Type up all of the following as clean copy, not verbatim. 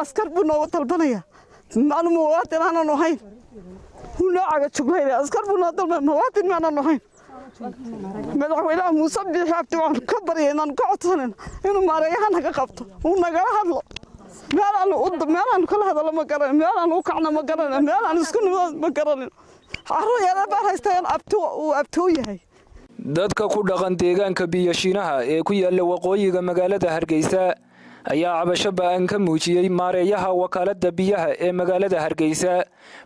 askar buu noo talbanaya maanu muwaadin aan ahayn huna aga juglay askar buu noo talbanaya muwaadin ma aan ahayn madaxweynaha Muuse Biixi Cabdi waan ka baryeynaa ka codsanayna inuu maareeyahan naga qabto uu naga hadlo meelaan kala hadalo ma garan meelaan u kacna ma garan meelaan isku nimaad ma garan xarooyada baa haystaan abtoo yahay dadka ku dhaqan deegaanka biyashinaha ee ku yaala waqooyiga magaalada Hargeysa ayaa cabasho baan ka muujiyay maareeyaha wakaalada biyaha ee magaalada Hargeysa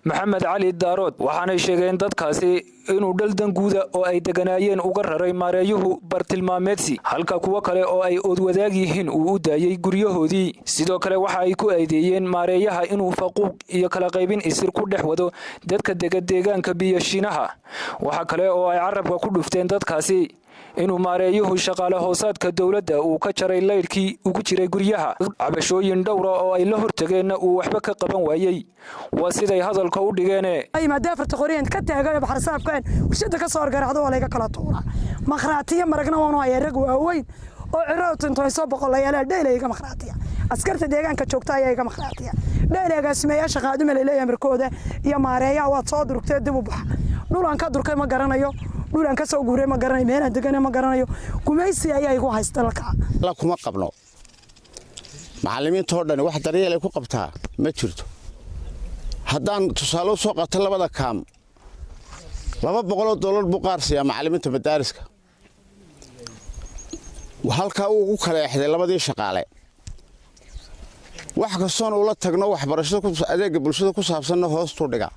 Maxamed Cali Daarood waxaana sheegeen dadkaasi inuu dhaldan guuda oo ay deganaayeen uga raray maareeyuhu bartilmaameedsi halka kuwa kale oo ay ood wadaag yihiin uu u daayay guryahoodii sidoo kale waxa ay ku eedeeyeen maareeyaha inuu faquuq iyo kala qaybin isir ku dhex wado dadka deegaanka biyashinaha waxa kale oo ay carabka ku dhufteen dadkaasi inuu maareeyuhu shaqaale hoosaadka dawladda uu ka jaray leyrkii ugu jiray guryaha cabashooyin dhowr oo ay la hortageen uu waxba ka qaban waayay waa siday hadalka u dhigeen ay maadaafta qoriyeen ka taagay baxarsaabkan warshada ka soo gargaraacdo waa laga kala tuura makhraatiya maragna waanu ay rag waaweyn oo cirowtan tooy soo boqolayaan dheelayga makhraatiya askarta deegaanka joogta ayaga makhraatiya dheelaygaas meesha qaadimo leeyahay markooda iyo maareeyaha waa soo durugtay dib u bax dhulan ka durkay ma garanayo dhulan ka soo guuray ma garanayo meena degan ma garanayo kumaysi ayay igu haysta la kuma qabno macallimiinta oo dhan wax daryeel ay ku qabtaa ma jirto haddaan tusaale soo qaato labada kaam $200 buu qaarsiya macallimiinta madaariska halka uu ugu kala exday labadii shaqaale wax kastoon uu la tagno waxbarashada ku adeega bulshada ku saabsan hoostu dhiga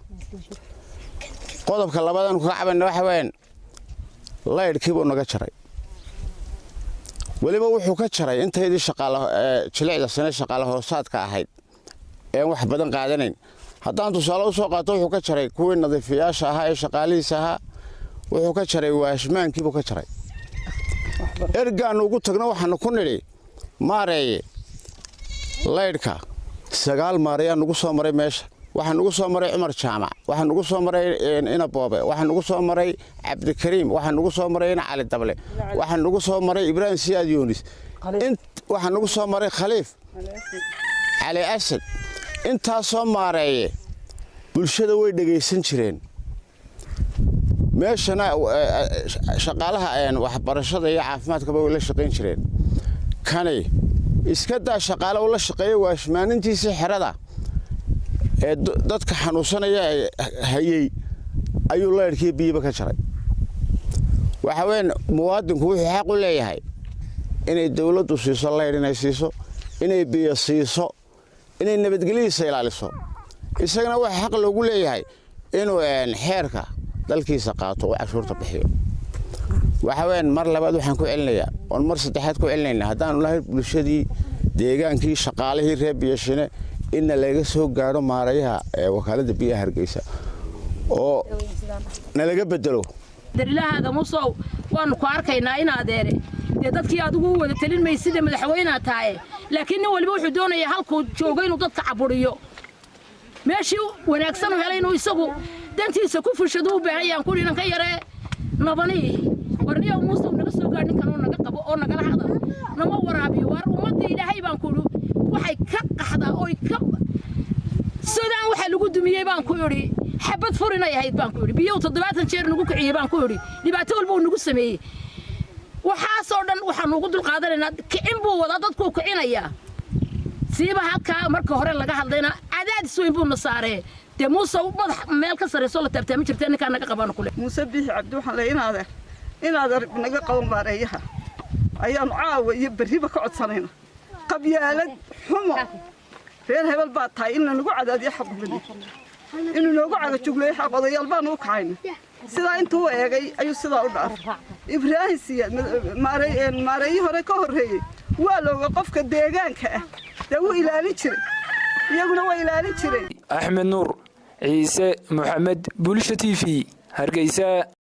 qodobka labadan ku cabanna waxa weyn leyrkii buu naga jaray waliba wuxuu ka jaray intaydii shaqaale jilicda sano shaqaale hoosaadka ahayd ee wax badan qaadanayn haddaan tusaale u soo qaato wuxuu ka jaray kuwii nadiifiyaasha ahaa ee shaqaalihiisa ahaa wuxuu ka jaray waashmaankii buu ka jaray ergaan ugu tagno waxaan ku nidhi maareeye leyrka 9 maareeyaa nagu soo maray meesha waxaan nagu soo maray Umar Jaamac waxaan nagu soo maray ina Boobe waxaan nagu soo maray Cabdi Kariim waxaan nagu soo maray Cali Dable waxaan nagu soo maray Ibrahim Siyaad Yunis waxaan nagu soo maray Khaliif Ali Asad inta soo maareeye bulshada way dhageysan jireen meeshana shaqaalaha waxbarashada iyo caafimaadka way la shaqeyn jireen kanay iska daa shaqaale la shaqeeyo waashmaanintiisa xirada ee dadka xanuunsanaya hayay ayuu leerkii biyo ka jaray waxa weyn muwaadinku wuxuu xaq u leeyahay inay dawladdu siiso leer inay siiso inay biyo siiso inay nabadgelyada ilaaliso isagana waxa xaq loogu leeyahay inuu xeerka dalkiisa qaato oo cashuurta bixiyo waxa weyn mar labaad waxaan ku celinayaa oo mar saddexaad ku celinayna haddaan lahayn bulshadii deegaankii shaqaalihii reer biyashine in laga soo gaaro maareeyaha wakaalada biyaha Hargeysa oo nalaga bedelo dariilahaaga Muuse waan ku arkaynaa in adeere dadkii aad ugu wada talin maysida madaxweynaha tahay laakiin waliba wuxuu doonayaa halkuu joogo inuu dadka caburiyo meeshii wanaagsan oo helay inuu isagu dantiisa ku fushado u baahan ku dhinan ka yaree nabani warniyo Muuse naga soo gaar ninkan oo naga qabo oo naga lahada nama waraabiyo war ummadda Ilaahay baan ku waxay ka qaxdaa oo ka Suudaan waxa lagu dumiyay baan ku yiri xabad furinay ahayd baan ku yiri biyo 7 jeer nagu kiciyay baan ku yiri dhibaato walba uu nagu sameeyay waxa soo dhan waxaan ugu dul qaadanaynaa kicin buu wada dadku kicinaya siiba halka marka hore laga hadlayna cadaadis weyn buu nasaarey de Muuse madax meel ka sareeso la taabtay ma jirteen ninka naga qabaan kule Muuse Biixi Cabdi waxaan leeyahay inaad naga qaban maareeyaha ayaan caawa iyo bariba ka codsanayna qabyaalad xumo reer hebel baa tahay in lagu cadaadiyo xaqooda inuu noogu caga jugleey xaqoodayaal baan u kacayna sida intuu eegay ayuu sida u dhaaf Ibrahim Siyaad maareeyaha hore ka horeeyay waa looga qofka deegaanka ah uu ilaalin jiray iyaguna way ilaalin jireen Axmed Nuur Ciise Mohamed Bulsha TV Hargeysa